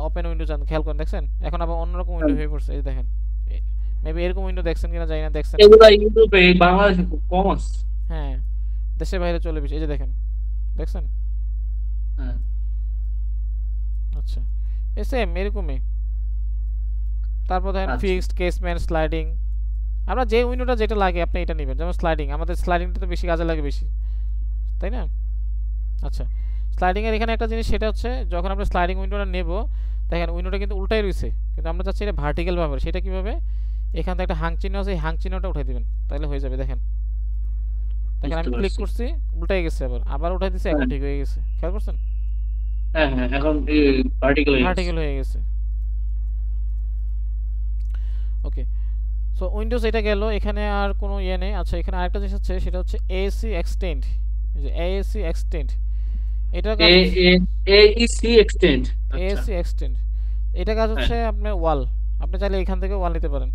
ওপেন উইন্ডো চান, খেয়াল করেন দেখছেন এখন আবার অন্যরকম উইন্ডো হয়ে পড়ছে। এই দেখেন মেবি এরকম উইন্ডো দেখছেন কিনা জানি না, দেখছেন? এগুলা ইউটিউবে বাংলাদেশে খুব কম আছে। হ্যাঁ, দেশের বাইরে চলে বেশি। এই যে দেখেন, দেখছেন? হ্যাঁ আচ্ছা, এ সেম এরকমই। তারপর দেখেন আচ্ছা ফিক্সড, কেসমেন্ট, স্লাইডিং। আমরা যে উইন্ডোটা যেটা লাগে আপনি এটা নেবেন। যেমন স্লাইডিং, আমাদের স্লাইডিংটা তো বেশি কাজে লাগে বেশি, তাই না? আচ্ছা, স্লাইডিং এর এখানে একটা জিনিস, সেটা হচ্ছে যখন আমরা স্লাইডিং উইন্ডোটা নেব, দেখেন উইন্ডোটা কিন্তু উল্টাই রয়েছে, কিন্তু আমরা চাচ্ছি এটা ভার্টিক্যাল ভাবে। সেটা কিভাবে? এখান থেকে একটা হাং চিহ্ন আছে, এই হাং চিহ্নটা উঠাই দিবেন, তাহলে হয়ে যাবে। দেখেন, দেখেন বুঝতে আমি ক্লিক পারছি। করছি, উল্টাই গেছে, আবার আবার উঠাই দিছি, এখন হ্যাঁ ঠিক হয়ে গেছে। খেয়াল করছেন? হ্যাঁ হ্যাঁ, এখন ভার্টিক্যাল হয়ে গেছে। ভার্টিক্যাল হয়ে গেছে। ওকে, সো উইন্ডোজ এটা গেল, এখানে আর কোনো ইয়ে নেই। আচ্ছা, এখানে আরেকটা জিনিস আছে, সেটা হচ্ছে এএসি এক্সটেন্ড। এই যে এএসি এক্সটেন্ড, এটার কাজ এ হচ্ছে এ এইসি এক্সটেন্ড। আচ্ছা। এএসি এক্সটেন্ড, এটা কাজ হ্যাঁ হচ্ছে আপনার ওয়াল। আপনি চাইলে এখান থেকে ওয়াল নিতে পারেন।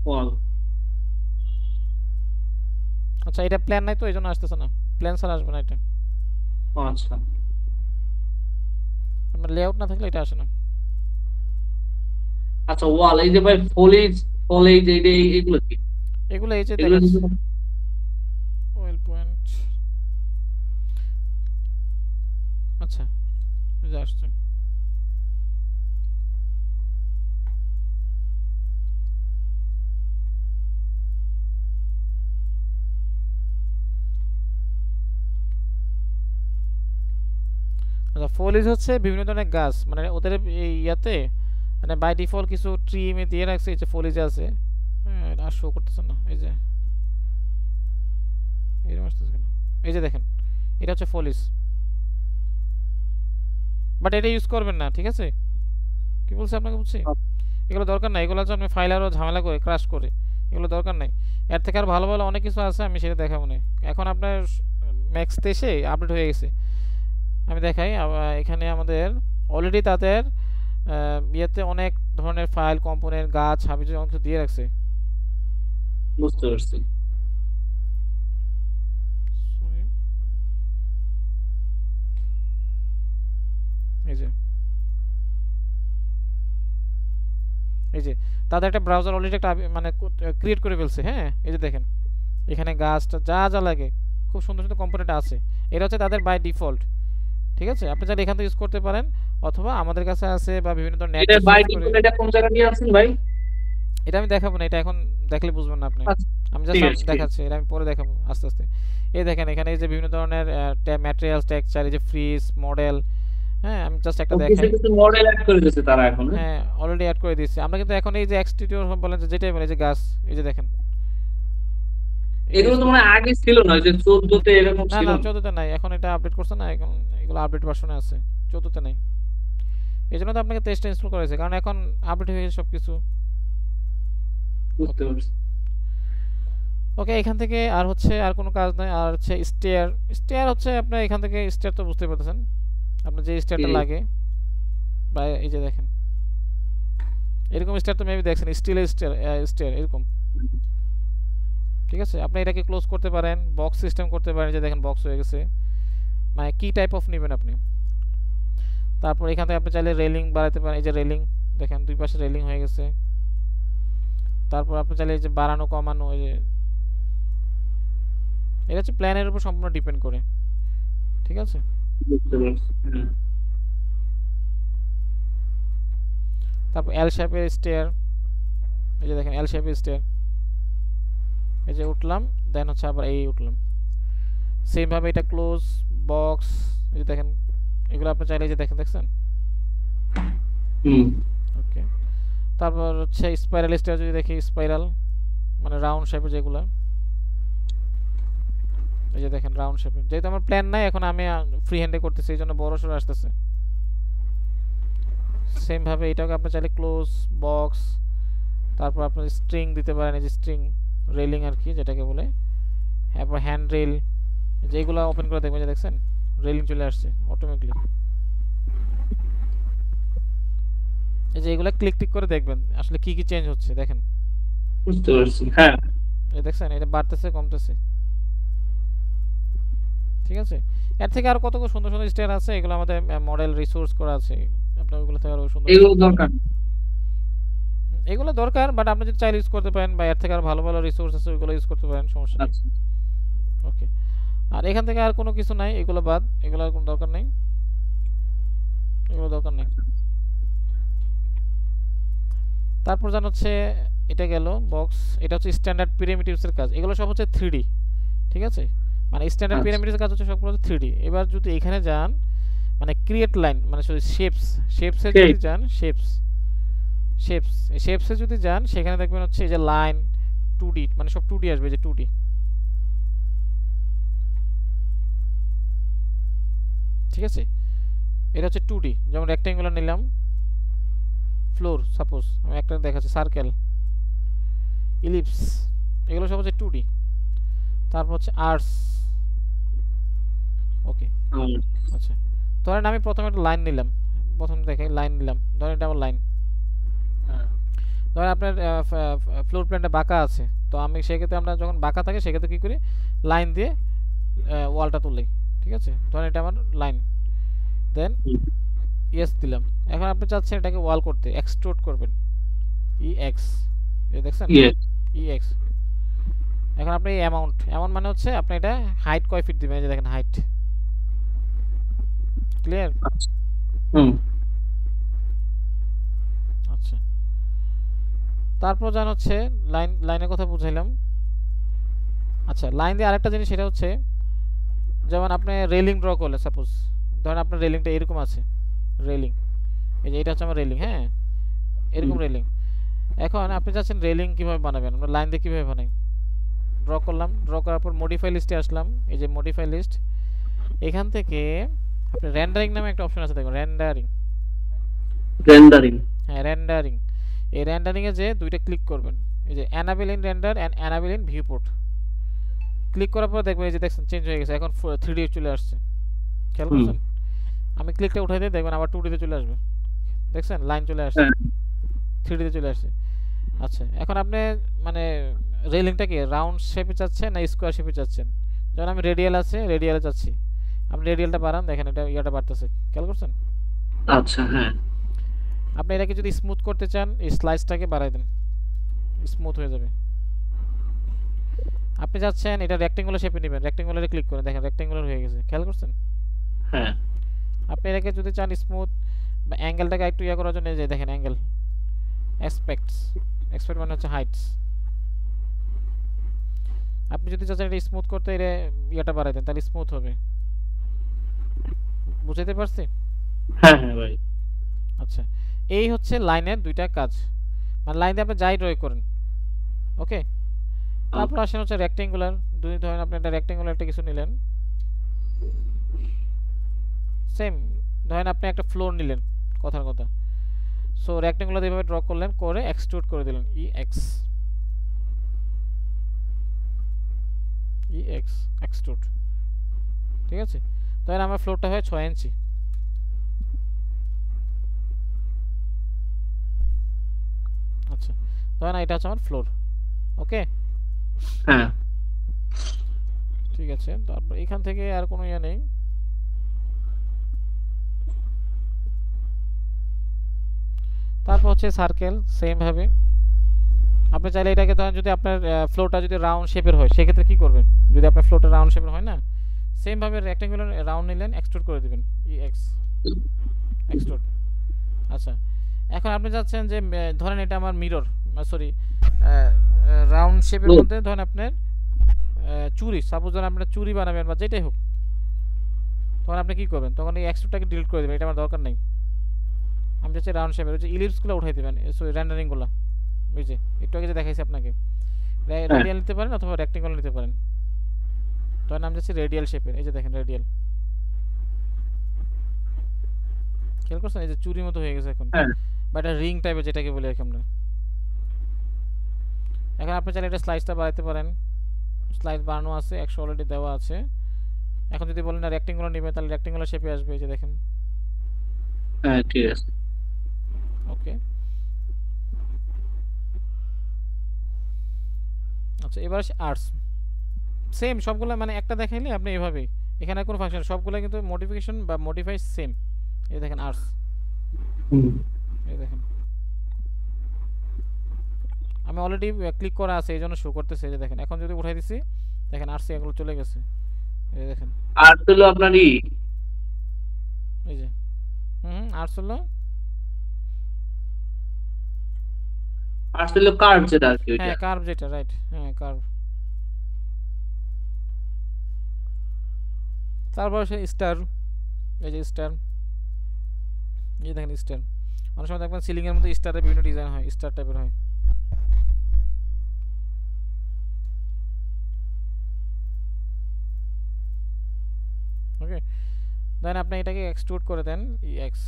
ওয়াল। আচ্ছা, এটা প্ল্যান নাই তো এই জন্য আসতেছে না, প্ল্যান ছাড়া আসবে না এটা। আচ্ছা আপনার লেআউট না থাকলে এটা আসে না। আচ্ছা, ওয়াল এই যে ভাই ফলিজ, ফলিজ এইগুলো কি? এগুলো এই যে এগুলো দেখাচ্ছে, কিন্তু ওয়েল পয়েন্ট। আচ্ছা, এই যে আসছে। আচ্ছা, ফলিজ হচ্ছে বিভিন্ন ধরনের গাছ, মানে ওদের এই ইয়াতে মানে বাই ডিফল্ট কিছু ট্রি আমি দিয়ে রাখছি, এই যে ফলিজ আছে। হ্যাঁ, এটা শো করতেছে না, এই যে এরকম আসতেছে কেন? এই যে দেখেন, এটা হচ্ছে ফলিজ, বাট এটা ইউজ করবেন না, ঠিক আছে? কি বলছি আপনাকে, বলছি এগুলো দরকার নাই। এগুলো হচ্ছে আপনি ফাইল আরও ঝামেলা করে ক্রাশ করে, এগুলো দরকার নাই। এর থেকে আর ভালো ভালো অনেক কিছু আছে, আমি সেটা দেখাবো না। এখন আপনার ম্যাক্স এসে আপডেট হয়ে গেছে, আমি দেখাই। এখানে আমাদের অলরেডি তাদের ইয়েতে অনেক ধরনের ফাইল, কম্পোনেন্ট, গাছ, হাবি অনেক কিছু দিয়ে রাখছে। বুঝতে পারছি। Sorry, এই যে এই যে তাদের একটা ব্রাউজার অলরেডি একটা মানে ক্রিয়েট করে ফেলছে। হ্যাঁ, এই যে দেখেন এখানে গাছটা যা যা লাগে খুব সুন্দর সুন্দর কম্পোনেন্ট আছে। এটা হচ্ছে তাদের বাই ডিফল্ট, ঠিক আছে? আপনি চাইলে এখান থেকে ইউজ করতে পারেন, অথবা আমাদের কাছে আছে, বা বিভিন্ন ধরনের নেট এটা বাই সার্চ করে। ডিফল্ট এটা কোন জায়গা দিয়ে আছেন ভাই? এটা আমি দেখাবো না, এটা এখন দেখলে বুঝবেন না আপনি। আচ্ছা আমি জাস্ট ঠিক আছে ঠিক আছে। দেখাচ্ছি, এটা আমি পরে দেখাবো আস্তে আস্তে। এই দেখেন এখানে এই যে বিভিন্ন ধরনের ম্যাটেরিয়ালস, টেক্সচার, এই যে ফ্রিজ, মডেল। হ্যাঁ, আমি জাস্ট একটা ও কিছু দেখাই। কিছু মডেল অ্যাড করে দিয়েছে তারা এখন, হ্যাঁ? হ্যাঁ, অলরেডি অ্যাড করে দিয়েছি আমরা, কিন্তু এখন এই যে এক্সটিরিয়র বলেন, যে যেটাই বলে, এই যে গাছ, এই যে দেখেন এটা এগুলো ইউজ তো করতে। মানে আগে ছিল না, ওই যে 14 তে এরকম না ছিল না, না। 14তে নাই, এখন এটা আপডেট করছে না এখন, এগুলো আপডেট ভার্সনে আছে, 14তে নাই। এই জন্য তো আপনাকে টেস্ট ইনস্টল করেছে, কারণ এখন আপডেট হয়ে গেছে সব কিছু। বুঝতে ওকে, পারছি। ওকে, এখান থেকে আর হচ্ছে আর কোনো কাজ নাই। আর হচ্ছে স্টেয়ার। স্টেয়ার হচ্ছে আপনার এখান থেকে স্টেয়ার তো বুঝতে পারতেছেন, আপনার যে স্টেয়ারটা এই লাগে, বা এই যে দেখেন এরকম স্টেয়ার তো মেবি দেখছেন, স্টিলের স্টেয়ার, স্টেয়ার এরকম, ঠিক আছে? আপনি এটাকে ক্লোজ করতে পারেন, বক্স সিস্টেম করতে পারেন, যে দেখেন বক্স হয়ে গেছে, মানে কি টাইপ অফ নেবেন আপনি। তারপর এখান থেকে আপনি চাইলে রেলিং বাড়াতে পারেন, এই যে রেলিং, দেখেন দুই পাশে রেলিং হয়ে গেছে। তারপর আপনি চাইলে এই যে বাড়ানো কমানো, এই যে এটা হচ্ছে প্ল্যানের উপর সম্পূর্ণ ডিপেন্ড করে, ঠিক আছে? বুঝতে পারছি। হুম। তারপর এল শেপের স্টেয়ার, এই যে দেখেন এল শেপের স্টেয়ার, এই যে উঠলাম, দেন হচ্ছে আবার এই উঠলাম, সেম ভাবে এটা ক্লোজ, বক্স, এই যে দেখেন এগুলো আপনি চাইলে এই যে দেখেন, দেখছেন? হুম। ওকে, তারপর হচ্ছে স্পাইরাল স্টেয়ার, যদি দেখি স্পাইরাল মানে রাউন্ড শেপের যেগুলো, এই যে দেখেন রাউন্ড শেপের। যেহেতু আমার প্ল্যান নাই এখন, আমি ফ্রি হ্যান্ডে করতেছি, এই জন্য বড় সড়ো আসতেছে। সেম ভাবে এটাকে আপনি চাইলে ক্লোজ, বক্স, তারপর আপনি স্ট্রিং দিতে পারেন, এই যে স্ট্রিং, রেলিং আর কি যেটাকে বলে। তারপর হ্যান্ড রেল, যেগুলো ওপেন করে দেখবেন, যে দেখছেন রেলিং চলে আসছে অটোমেটিকলি। এই যে এগুলো ক্লিক টিক করে দেখবেন আসলে কি কি চেঞ্জ হচ্ছে, দেখেন বুঝতে পারছি, হ্যাঁ। এই দেখছেন এটা বাড়তেছে কমতেছে। ঠিক আছে, এর থেকে আর কত সুন্দর সুন্দর স্টাইল আছে, এগুলো আমাদের মডেল রিসোর্স করা আছে, আপনি ওইগুলো থেকে আরো সুন্দর এগুলো দরকার। এগুলো দরকার, বাট আপনি যদি চাইলে ইউজ করতে পারেন, বা এর থেকে আর ভালো ভালো রিসোর্স আছে ওইগুলো ইউজ করতে পারেন, সমস্যা নেই। আচ্ছা ওকে, আর এখান থেকে আর কোনো কিছু নাই, এগুলো বাদ, এগুলো আর কোনো দরকার নেই, এগুলো দরকার নেই। তারপর জান হচ্ছে এটা গেল বক্স, এটা হচ্ছে স্ট্যান্ডার্ড প্রিমিটিভস এর কাজ, এগুলো সব হচ্ছে 3D। ঠিক আছে, মানে স্ট্যান্ডার্ড আচ্ছা প্রিমিটিভস এর কাজ হচ্ছে সবগুলো হচ্ছে 3D। এবার যদি এখানে যান, মানে ক্রিয়েট লাইন, মানে সরি শেপস, শেপসে সেই যদি যান, শেপস, শেপস, শেপসে যদি যান, সেখানে দেখবেন হচ্ছে এই যে লাইন 2D, মানে সব 2D আসবে, যে 2D। ঠিক আছে, এটা হচ্ছে 2D, যেমন রেক্ট্যাঙ্গুলার নিলাম, ফ্লোর সাপোজ আমি একটা দেখাচ্ছি, সার্কেল, ইলিপস, এগুলো সব হচ্ছে 2D। তারপর হচ্ছে আর্টস। ওকে, আচ্ছা, ধরেন আমি প্রথমে একটা লাইন নিলাম, প্রথম দেখাই লাইন নিলাম, ধরেন এটা আমার লাইন। ধরেন আপনার ফ্লোর প্ল্যানটা বাঁকা আছে, তো আমি সেক্ষেত্রে, আমরা যখন বাঁকা থাকে সেক্ষেত্রে কী করি, লাইন দিয়ে ওয়ালটা তুলি। ঠিক আছে, ধরেন এটা আমার লাইন, দেন ইয়েস দিলাম। এখন আপনি চাচ্ছেন এটাকে ওয়াল করতে, এক্সট্রুড করবেন, ই এক্স, এই দেখছেন, ইয়ে ই এক্স। এখন আপনি অ্যামাউন্ট, অ্যামাউন্ট মানে হচ্ছে আপনি এটা হাইট কয় ফিট দিবেন, এই যে দেখেন হাইট, ক্লিয়ার? আচ্ছা হুম আচ্ছা, তারপর জান হচ্ছে লাইন, লাইনের কথা বুঝাইলাম। আচ্ছা, লাইন দিয়ে আরেকটা জিনিস, সেটা হচ্ছে যেমন আপনি রেলিং ড্র করলে, সাপোজ ধরেন আপনার রেলিংটা এরকম আছে, রেলিং, এই যে এটা হচ্ছে আমার রেলিং, হ্যাঁ, হুম এরকম রেলিং। এখন আপনি চাচ্ছেন রেলিং কীভাবে বানাবেন, আমরা লাইন দিয়ে কীভাবে বানাই, ড্র করলাম, ড্র করার পর মডিফাই লিস্টে আসলাম, এই যে মডিফাই লিস্ট, এখান থেকে আপনি রেন্ডারিং নামে একটা অপশন আছে, দেখুন রেন্ডারিং, রেন্ডারিং হ্যাঁ রেন্ডারিং। এই রেন্ডারিংয়ে যে দুইটা ক্লিক করবেন, এই যে enable in render and enable in viewport, click করার পর দেখবেন এই যে দেখছেন চেঞ্জ হয়ে গেছে, এখন 3D চলে আসছে, খেয়াল হুম করছেন? আমি ক্লিকটা উঠাই দিই, দেখবেন আবার 2D তে চলে আসবে, দেখছেন লাইন চলে আসছে, হ্যাঁ 3D তে চলে আসছে। আচ্ছা, এখন আপনি মানে রেলিংটা কি রাউন্ড শেপে চাচ্ছেন না স্কোয়ার শেপে চাচ্ছেন? যখন আমি রেডিয়াল আছে, রেডিয়ালে চাচ্ছি, আপনি রেডিয়ালটা বাড়ান, দেখেন এটা ইয়াটা বাড়তেছে, খেয়াল করছেন? আচ্ছা হ্যাঁ আপনি এটাকে যদি স্মুথ করতে চান, এই স্লাইসটাকে বাড়াই দেন, স্মুথ হয়ে যাবে। আপনি চাচ্ছেন এটা রেক্টেঙ্গুলার শেপে নেবেন, রেক্টেঙ্গুলারে ক্লিক করেন, দেখেন রেক্টেঙ্গুলার হয়ে গেছে, খেয়াল করছেন? হ্যাঁ আপনি এটাকে যদি চান স্মুথ, বা অ্যাঙ্গেলটাকে একটু ইয়া করার জন্য, এই যে দেখেন অ্যাঙ্গেল, অ্যাসপেক্টস, এক্সপেক্ট মানে হচ্ছে হাইটস। আপনি যদি চাচ্ছেন এটা স্মুথ করতে, এটা ইয়াটা বাড়াই দেন, তাহলে স্মুথ হবে। বুঝাতে পারছি? হ্যাঁ হ্যাঁ ভাই আচ্ছা, এই হচ্ছে লাইনের দুইটা কাজ, মানে লাইন দিয়ে আপনি যাই ড্রয় করেন। ওকে, তারপর আসেন হচ্ছে রেক্টেঙ্গুলার। দুই ধরেন আপনি একটা রেক্টেঙ্গুলার একটা কিছু নিলেন, সেম ধরেন আপনি একটা ফ্লোর নিলেন, কথার কথা। সো রেক্টেঙ্গুলার এইভাবে ড্র করলেন, করে এক্সট্রুড করে দিলেন, ই এক্স, ই এক্স, এক্সট্রুড। ঠিক আছে, ধরেন আমার ফ্লোরটা হয় 6 ইঞ্চি। আচ্ছা, ধরেন এটা হচ্ছে আমার ফ্লোর। ওকে, হ্যাঁ ঠিক আছে, তারপর এখান থেকে আর কোনো ইয়ে নেই। তারপর হচ্ছে সার্কেল, সেম ভাবে আপনি চাইলে এটাকে ধরেন, যদি আপনার ফ্লোরটা যদি রাউন্ড শেপের হয়, সেক্ষেত্রে কি করবেন, যদি আপনার ফ্লোরটা রাউন্ড শেপের হয় না, সেম ভাবে রেক্টেঙ্গুলার রাউন্ড নিলেন, এক্সট্রুড করে দিবেন, ই এক্স, এক্সট্রুড। আচ্ছা, এখন আপনি চাচ্ছেন যে ধরেন এটা আমার মিরর, সরি রাউন্ড শেপের মধ্যে, ধরেন আপনার চুরি, সাপোজ ধরেন আপনার চুরি বানাবেন বা যেটাই হোক, তখন আপনি কি করবেন, তখন এই এক্সট্রুডটাকে ডিলিট করে দেবেন, এটা আমার দরকার নেই। আমি চাচ্ছি রাউন্ড শেপের, হচ্ছে ইলিপসগুলো উঠাই দেবেন, সরি রেন্ডারিংগুলো, বুঝছে, একটু আগে যে দেখাইছি আপনাকে, রেডিয়াল নিতে পারেন অথবা রেক্টেঙ্গুলার নিতে পারেন। তখন আমি যাচ্ছি রেডিয়াল শেপের, এই যে দেখেন রেডিয়াল, খেয়াল করছেন এই যে চুরির মতো হয়ে গেছে এখন, হ্যাঁ বা এটা রিং টাইপের যেটাকে বলি আর কি আমরা। এখন আপনি চাইলে এটা স্লাইসটা বাড়াইতে পারেন, স্লাইস বাড়ানো আছে, 100 অলরেডি দেওয়া আছে। এখন যদি বলেন না রেক্টেঙ্গুলার নেবেন, তাহলে রেক্টেঙ্গুলার শেপে আসবে, এই যে দেখেন। হ্যাঁ ঠিক আছে ওকে, আচ্ছা, এবার আসি আর্টস। সেম সবগুলো, মানে একটা দেখাইলে আপনি এভাবেই এখানে কোনো ফাংশন, সবগুলো কিন্তু মডিফিকেশন বা মডিফাই সেম। এই দেখেন আর্টস, এই দেখেন আমি অলরেডি ক্লিক করা আছে এই জন্য শো করতেছে। এই যে দেখেন এখন যদি উঠাই দিছি দেখেন আর্টস এগুলো চলে গেছে। এই দেখেন আর হলো আপনার এই যে আর্টস হলো, আর হলো কার্ভ যেটা আর কি ওইটা। হ্যাঁ কার্ভ যেটা, রাইট, হ্যাঁ কার্ভ। তারপর সে স্টার, এই যে স্টার, এই দেখেন স্টার। অনেক সময় দেখবেন সিলিং এর মধ্যে স্টারের বিভিন্ন ডিজাইন হয়, স্টার টাইপের হয়। ওকে, দেন আপনি এটাকে এক্সট্রুড করে দেন,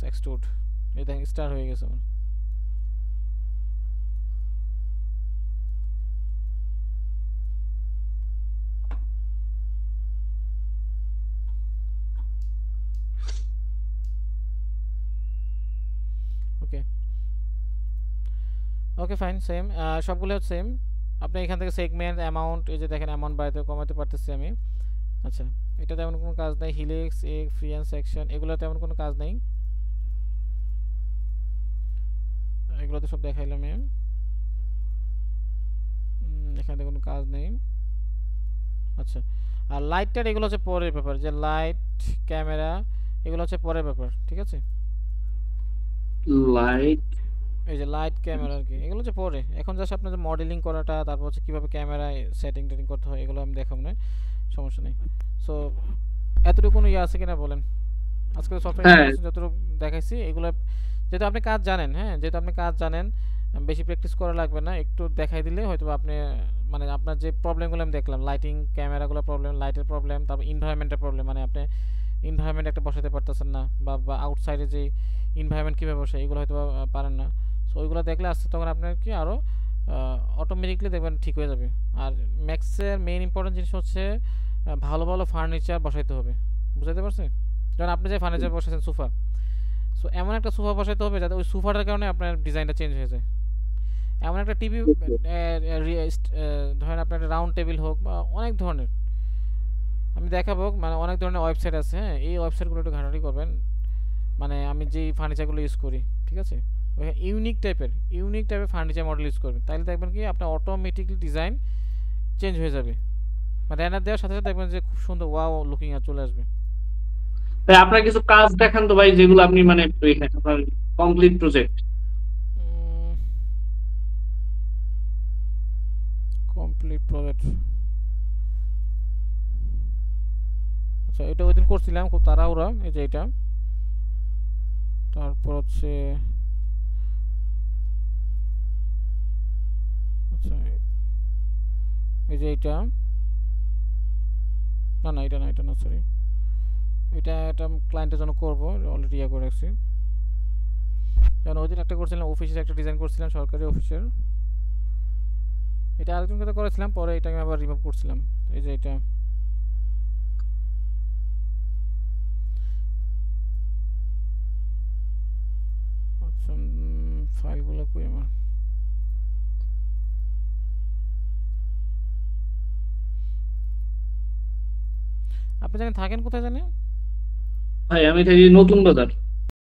এক্সট্রুড, এই দেখেন স্টার হয়ে গেছে আমার। ওকে ওকে ফাইন, সেম সবগুলো সেম। আপনি এখান থেকে সেগমেন্ট অ্যামাউন্ট, এই যে দেখেন অ্যামাউন্ট বাড়াতে কমাতে পারতেছি আমি। আচ্ছা, এটা তেমন কোনো কাজ নাই। Helix A free and section এগুলো তেমন কোনো কাজ নেই, এগুলো তো সব দেখাইলাম আমি। এখানে কোনো কাজ নেই। আচ্ছা, আর লাইটটার এগুলো হচ্ছে পরের ব্যাপার, যে লাইট ক্যামেরা এগুলো হচ্ছে পরের ব্যাপার, ঠিক আছে। লাইট। এই যে লাইট ক্যামেরা আর কি, এগুলো হচ্ছে পরে। এখন জাস্ট আপনার যে মডেলিং করাটা, তারপর হচ্ছে কীভাবে ক্যামেরায় সেটিং টেটিং করতে হয় এগুলো আমি দেখাবো না, সমস্যা নেই। সো এতটুকু কোনো ইয়ে আছে কিনা বলেন, আজকে সফটওয়্যার হ্যাঁ ইনস্টলেশন যতটুকু দেখাইছি এগুলো, যেহেতু আপনি কাজ জানেন, হ্যাঁ যেহেতু আপনি কাজ জানেন, বেশি প্র্যাকটিস করা লাগবে না, একটু দেখাই দিলে হয়তো আপনি মানে আপনার যে প্রবলেমগুলো আমি দেখলাম, লাইটিং ক্যামেরাগুলো প্রবলেম, লাইটের প্রবলেম, তারপর ইনভায়রনমেন্টের প্রবলেম, মানে আপনি ইনভায়রনমেন্ট একটা বসাতে পারতেছেন না, বা আউটসাইডে যে ইনভায়রনমেন্ট কীভাবে বসে এগুলো হয়তো পারেন না। সো ওইগুলো দেখলে আসছে তখন আপনার কি আরও অটোমেটিকলি দেখবেন ঠিক হয়ে যাবে। আর ম্যাক্সের মেইন ইম্পর্টেন্ট জিনিস হচ্ছে ভালো ভালো ফার্নিচার বসাইতে হবে, বুঝাতে পারছি। যেমন আপনি যে ফার্নিচার বসাইছেন সোফা, সো এমন একটা সোফা বসাইতে হবে যাতে ওই সোফাটার কারণে আপনার ডিজাইনটা চেঞ্জ হয়ে যায়। এমন একটা টিভি, ধরেন আপনার একটা রাউন্ড টেবিল হোক বা অনেক ধরনের, আমি দেখাবো, মানে অনেক ধরনের ওয়েবসাইট আছে, হ্যাঁ এই ওয়েবসাইটগুলো একটু ঘাটাঘাটি করবেন। মানে আমি যেই ফার্নিচারগুলো ইউজ করি, ঠিক আছে, ইউনিক টাইপের ফার্নিচার মডেল ইউজ করবেন, তাহলে দেখবেন কি আপনার অটোমেটিকলি ডিজাইন চেঞ্জ হয়ে যাবে। মানে র্যানার দেওয়ার সাথে সাথে দেখবেন যে খুব সুন্দর ওয়াও লুকিং আর চলে আসবে। ভাই, আপনার কিছু কাজ দেখান তো ভাই, যেগুলো আপনি মানে আপনার কমপ্লিট প্রজেক্ট। কমপ্লিট প্রজেক্ট, আচ্ছা এটা ওই দিন করছিলাম খুব তাড়াহুড়া, এই যে এটা। তারপর হচ্ছে আচ্ছা এই যে এটা, না না এটা না, এটা না, সরি, এটা ক্লায়েন্টের জন্য করবো, অলরেডি ইয়ে করে রাখছি। যেমন ওই দিন একটা করছিলাম অফিসের একটা ডিজাইন করছিলাম, সরকারি অফিসের, এটা আরেকজনকে তো করেছিলাম, পরে এটাকে আমি আবার রিমুভ করছিলাম। এই যে এটা, আচ্ছা ফাইলগুলো কই আমার, আপনি জানেন থাকেন কোথায় জানেন? ভাই আমি থাকি নতুন বাজার।